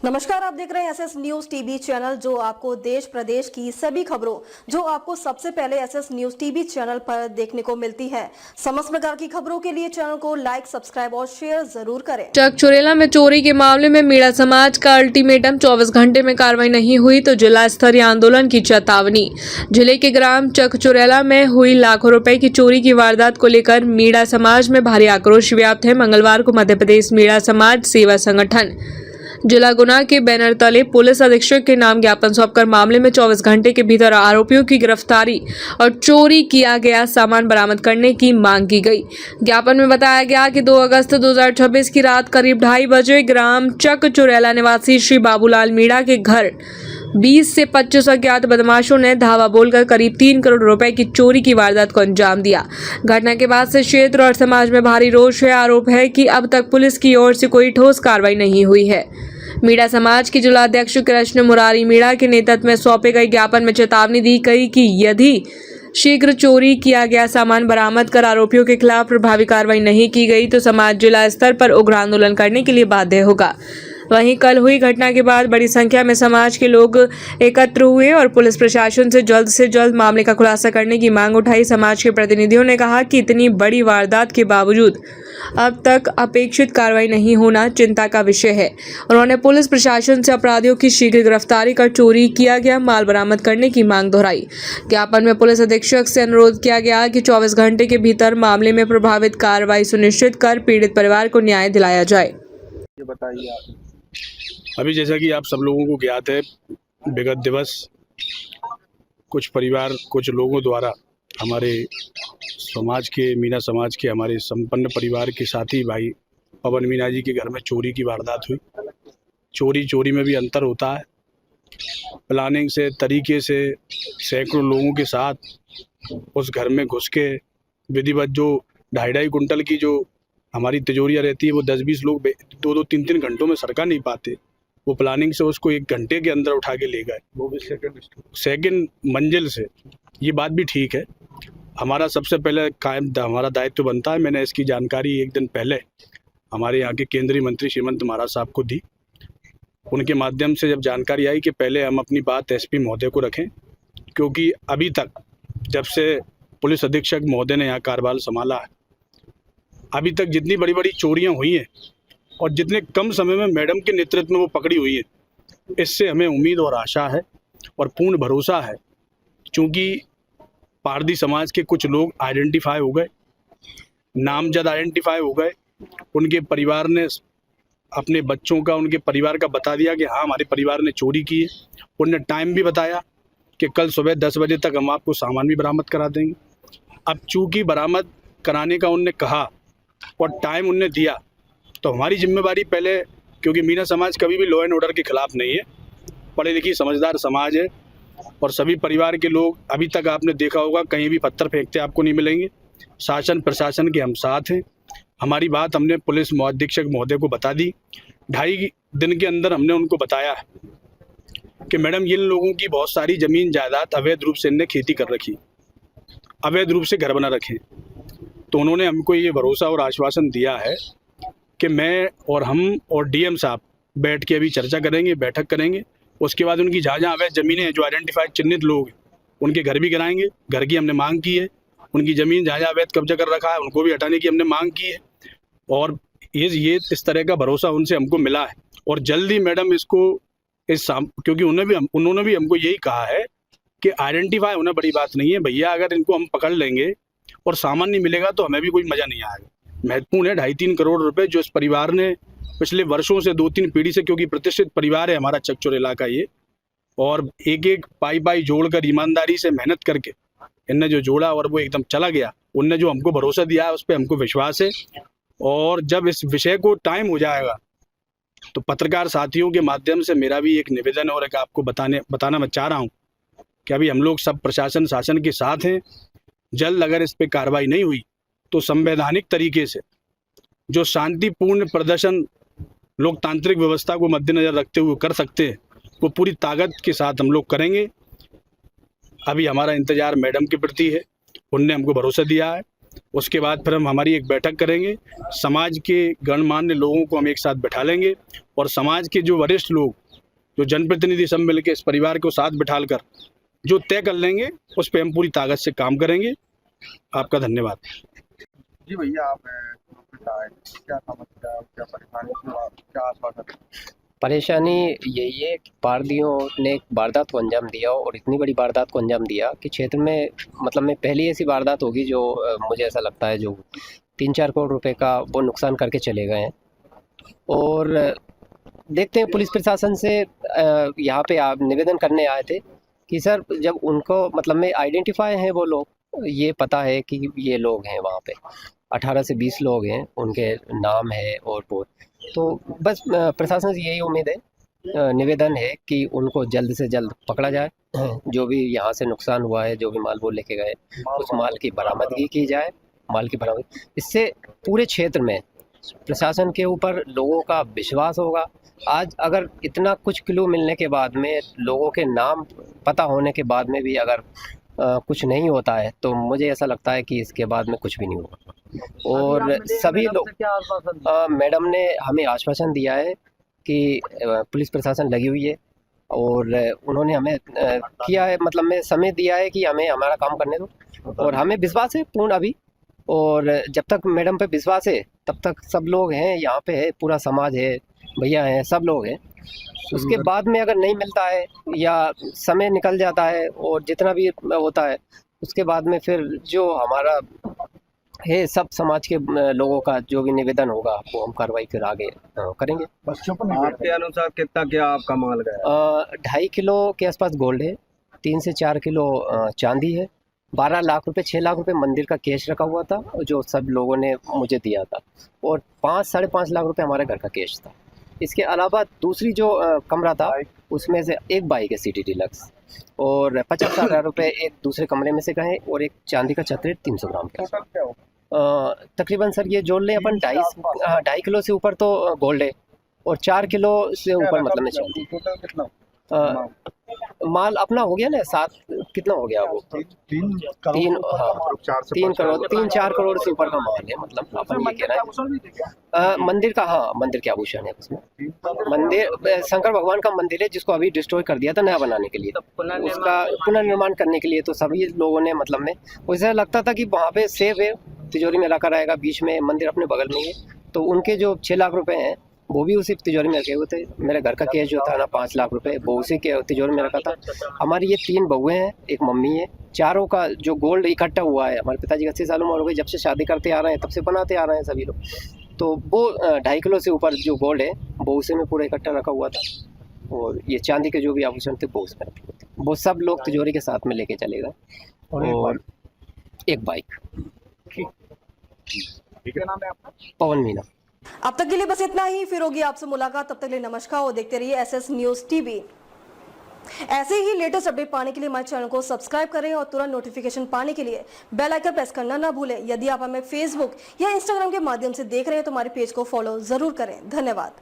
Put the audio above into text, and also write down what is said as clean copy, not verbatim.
नमस्कार, आप देख रहे हैं एसएस न्यूज टीवी चैनल, जो आपको देश प्रदेश की सभी खबरों जो आपको सबसे पहले एसएस न्यूज टीवी चैनल पर देखने को मिलती है। समस्त प्रकार की खबरों के लिए चैनल को लाइक, सब्सक्राइब और शेयर जरूर करें। चक चुरेला में चोरी के मामले में मीणा समाज का अल्टीमेटम, 24 घंटे में कार्रवाई नहीं हुई तो जिला स्तरीय आंदोलन की चेतावनी। जिले के ग्राम चक चुरेला में हुई लाखों रुपए की चोरी की वारदात को लेकर मीणा समाज में भारी आक्रोश व्याप्त है। मंगलवार को मध्य प्रदेश मीणा समाज सेवा संगठन जिला गुना के बैनर तले पुलिस अधीक्षक के नाम ज्ञापन सौंपकर मामले में 24 घंटे के भीतर आरोपियों की गिरफ्तारी और चोरी किया गया सामान बरामद करने की मांग की गई। ज्ञापन में बताया गया कि 2 अगस्त 2026 की रात करीब 2:30 बजे ग्राम चक चुरेला निवासी श्री बाबूलाल मीणा के घर 20 से 25 अज्ञात बदमाशों ने धावा बोलकर करीब 3 करोड़ रुपए की चोरी की वारदात को अंजाम दिया। घटना के बाद से क्षेत्र और समाज में भारी रोष है। आरोप है कि अब तक पुलिस की ओर से कोई ठोस कार्रवाई नहीं हुई है। मीणा समाज की जिला अध्यक्ष कृष्ण मुरारी मीणा के नेतृत्व में सौंपे गए ज्ञापन में चेतावनी दी गई कि यदि शीघ्र चोरी किया गया सामान बरामद कर आरोपियों के खिलाफ प्रभावी कार्रवाई नहीं की गई तो समाज जिला स्तर पर उग्र आंदोलन करने के लिए बाध्य होगा। वहीं कल हुई घटना के बाद बड़ी संख्या में समाज के लोग एकत्र हुए और पुलिस प्रशासन से जल्द मामले का खुलासा करने की मांग उठाई। समाज के प्रतिनिधियों ने कहा कि इतनी बड़ी वारदात के बावजूद अब तक अपेक्षित कार्रवाई नहीं होना चिंता का विषय है। उन्होंने पुलिस प्रशासन से अपराधियों की शीघ्र गिरफ्तारी कर चोरी किया गया माल बरामद करने की मांग दोहराई। ज्ञापन में पुलिस अधीक्षक से अनुरोध किया गया कि 24 घंटे के भीतर मामले में प्रभावित कार्रवाई सुनिश्चित कर पीड़ित परिवार को न्याय दिलाया जाए। ये बताइए आप। अभी जैसा कि आप सब लोगों को ज्ञात है, विगत दिवस कुछ लोगों द्वारा हमारे समाज के मीणा समाज के हमारे संपन्न परिवार के साथी भाई पवन मीणा जी के घर में चोरी की वारदात हुई। चोरी में भी अंतर होता है। प्लानिंग से, तरीके से, सैकड़ों लोगों के साथ उस घर में घुस के विधिवत जो 2.5 कुंटल की जो हमारी तिजोरियाँ रहती है वो 10-20 लोग 2-2, 3-3 घंटों में सरका नहीं पाते। वो प्लानिंग से उसको 1 घंटे के अंदर उठा के ले गए, वो भी सेकंड मंजिल से। ये बात भी ठीक है। हमारा सबसे पहले हमारा दायित्व बनता है। मैंने इसकी जानकारी 1 दिन पहले हमारे यहाँ के केंद्रीय मंत्री श्रीमंत महाराज साहब को दी। उनके माध्यम से जब जानकारी आई कि पहले हम अपनी बात एसपी महोदय को रखें, क्योंकि अभी तक जब से पुलिस अधीक्षक महोदय ने यहाँ कार्यभार संभाला है, अभी तक जितनी बड़ी बड़ी चोरियां हुई हैं और जितने कम समय में मैडम के नेतृत्व में वो पकड़ी हुई है, इससे हमें उम्मीद और आशा है और पूर्ण भरोसा है। चूँकि पारधी समाज के कुछ लोग आइडेंटिफाई हो गए, नामजद आइडेंटिफाई हो गए। उनके परिवार ने अपने बच्चों का, उनके परिवार का बता दिया कि हाँ हमारे परिवार ने चोरी की है। उनने टाइम भी बताया कि कल सुबह 10 बजे तक हम आपको सामान भी बरामद करा देंगे। अब चूँकि बरामद कराने का उनने कहा और टाइम उनने दिया, तो हमारी जिम्मेवारी पहले, क्योंकि मीणा समाज कभी भी लॉ एंड ऑर्डर के खिलाफ नहीं है, पढ़ी लिखी समझदार समाज है और सभी परिवार के लोग, अभी तक आपने देखा होगा कहीं भी पत्थर फेंकते आपको नहीं मिलेंगे। शासन प्रशासन के हम साथ हैं। हमारी बात हमने पुलिस अधीक्षक महोदय को बता दी। 2.5 दिन के अंदर हमने उनको बताया कि मैडम इन लोगों की बहुत सारी ज़मीन जायदाद अवैध रूप से इनने खेती कर रखी, अवैध रूप से घर बना रखे। तो उन्होंने हमको ये भरोसा और आश्वासन दिया है कि मैं और हम और डीएम साहब बैठ के अभी चर्चा करेंगे, बैठक करेंगे। उसके बाद उनकी जहाँ अवैध ज़मीनें हैं, जो आइडेंटिफाइड चिन्हित लोग हैं, उनके घर भी गिराएंगे। घर की हमने मांग की है। उनकी ज़मीन जहाँ अवैध कब्जा कर रखा है उनको भी हटाने की हमने मांग की है। और ये इस तरह का भरोसा उनसे हमको मिला है। और जल्दी मैडम इसको क्योंकि उन्होंने भी हमको यही कहा है कि आइडेंटिफाई होना बड़ी बात नहीं है भैया, अगर इनको हम पकड़ लेंगे और सामान नहीं मिलेगा तो हमें भी कोई मज़ा नहीं आएगा। महत्वपूर्ण है 2.5-3 करोड़ रुपए जो इस परिवार ने पिछले वर्षों से 2-3 पीढ़ी से, क्योंकि प्रतिष्ठित परिवार है हमारा चक चुरेला का ये, और एक पाई जोड़कर ईमानदारी से मेहनत करके इनने जो जोड़ा और वो एकदम चला गया। उनने जो हमको भरोसा दिया है उस पर हमको विश्वास है। और जब इस विषय को टाइम हो जाएगा तो पत्रकार साथियों के माध्यम से मेरा भी एक निवेदन और एक आपको बताना मैं चाह रहा हूँ कि अभी हम लोग सब प्रशासन शासन के साथ हैं। जल्द अगर इस पर कार्रवाई नहीं हुई तो संवैधानिक तरीके से जो शांतिपूर्ण प्रदर्शन लोकतांत्रिक व्यवस्था को मद्देनजर रखते हुए कर सकते हैं, वो पूरी ताकत के साथ हम लोग करेंगे। अभी हमारा इंतजार मैडम के प्रति है। उनने हमको भरोसा दिया है उसके बाद फिर हम हमारी एक बैठक करेंगे, समाज के गणमान्य लोगों को हम एक साथ बैठा लेंगे और समाज के जो वरिष्ठ लोग, जो जनप्रतिनिधि सब मिल के इस परिवार को साथ बिठाकर जो तय कर लेंगे, उस पर हम पूरी ताकत से काम करेंगे। आपका धन्यवाद। जी भैया, आप क्या समस्या, क्या परेशानी, क्या आश्वासन? परेशानी यही है कि पारदियों ने एक वारदात को अंजाम दिया और इतनी बड़ी वारदात को अंजाम दिया कि क्षेत्र में मतलब में पहली ऐसी वारदात होगी जो मुझे ऐसा लगता है जो 3-4 करोड़ रुपए का वो नुकसान करके चले गए हैं। और देखते हैं, पुलिस प्रशासन से यहाँ पे आप निवेदन करने आए थे कि सर जब उनको मतलब में आइडेंटिफाई हैं वो लोग, ये पता है कि ये लोग हैं वहाँ पे 18 से 20 लोग हैं, उनके नाम है और वो, तो बस प्रशासन से यही उम्मीद है, निवेदन है कि उनको जल्द से जल्द पकड़ा जाए। जो भी यहाँ से नुकसान हुआ है, जो भी माल वो लेके गए, उस माल की बरामदगी की जाए। माल की बरामदगी, इससे पूरे क्षेत्र में प्रशासन के ऊपर लोगों का विश्वास होगा। आज अगर इतना कुछ क्लू मिलने के बाद में, लोगों के नाम पता होने के बाद में भी अगर कुछ नहीं होता है, तो मुझे ऐसा लगता है कि इसके बाद में कुछ भी नहीं होगा। और सभी लोग, मैडम ने हमें आश्वासन दिया है कि पुलिस प्रशासन लगी हुई है और उन्होंने हमें किया है, मतलब में समय दिया है कि हमें हमारा काम करने दो, और हमें विश्वास है पूर्ण अभी। और जब तक मैडम पे विश्वास है तब तक सब लोग हैं यहाँ पे, है पूरा समाज है, भैया हैं, सब लोग हैं। उसके बाद में अगर नहीं मिलता है या समय निकल जाता है और जितना भी होता है, उसके बाद में फिर जो हमारा है सब समाज के लोगों का जो भी निवेदन होगा वो हम कार्रवाई फिर आगे करेंगे। आपके अनुसार कितना क्या आपका माल गया? 2.5 किलो के आसपास गोल्ड है, 3 से 4 किलो चांदी है, 12 लाख रुपए 6 लाख रुपए मंदिर का कैश रखा हुआ था जो सब लोगों ने मुझे दिया था, और 5-5.5 लाख रुपए हमारे घर का कैश था। इसके अलावा दूसरी जो कमरा था उसमें से एक बाइक है सिटी डिलक्स, और 50,000 रुपए एक दूसरे कमरे में से गए, और एक चांदी का छत्र 300 ग्राम का। तकरीबन सर ये जोड़ लें अपन 2.5 किलो से ऊपर तो गोल्ड है और 4 किलो से ऊपर मतलब में चांदी। माल अपना हो गया ना 7, कितना हो गया वो 3-4 करोड़ से ऊपर का माल है, मतलब अपन ये कह रहे हैं। मंदिर का, हाँ मंदिर के आभूषण है उसमें। मंदिर शंकर भगवान का मंदिर है जिसको अभी डिस्ट्रॉय कर दिया था नया बनाने के लिए, उसका पुनर्निर्माण करने के लिए। तो सभी लोगों ने मतलब में, उसे लगता था कि वहाँ पे सेफ है, तिजोरी में रखा रहेगा, बीच में मंदिर अपने बगल में ही है, तो उनके जो 6 लाख रुपए हैं वो भी उसी तिजोरी में रखे हुए थे। मेरे घर का कैश जो था ना 5 लाख रुपए, वो उसी के तिजोरी में रखा था। हमारी ये 3 बहुएं हैं, एक मम्मी है, चारों का जो गोल्ड इकट्ठा हुआ है, हमारे पिताजी 80 साल उम्र हो गई, जब से शादी करते आ रहे हैं तब से बनाते आ रहे हैं सभी लोग, तो वो 2.5 किलो से ऊपर जो गोल्ड है वो उसी में पूरा इकट्ठा रखा हुआ था, और ये चांदी के जो भी आभूषण थे वो उसमें रखे हुए थे। वो सब लोग तिजोरी के साथ में लेके चले गए, और एक बाइक। पवन मीना। अब तक के लिए बस इतना ही, फिर होगी आपसे मुलाकात, तब तक के लिए नमस्कार और देखते रहिए SS न्यूज टीवी। ऐसे ही लेटेस्ट अपडेट पाने के लिए हमारे चैनल को सब्सक्राइब करें और तुरंत नोटिफिकेशन पाने के लिए बेल आइकन प्रेस करना ना भूलें। यदि आप हमें फेसबुक या इंस्टाग्राम के माध्यम से देख रहे हैं तो हमारे पेज को फॉलो जरूर करें। धन्यवाद।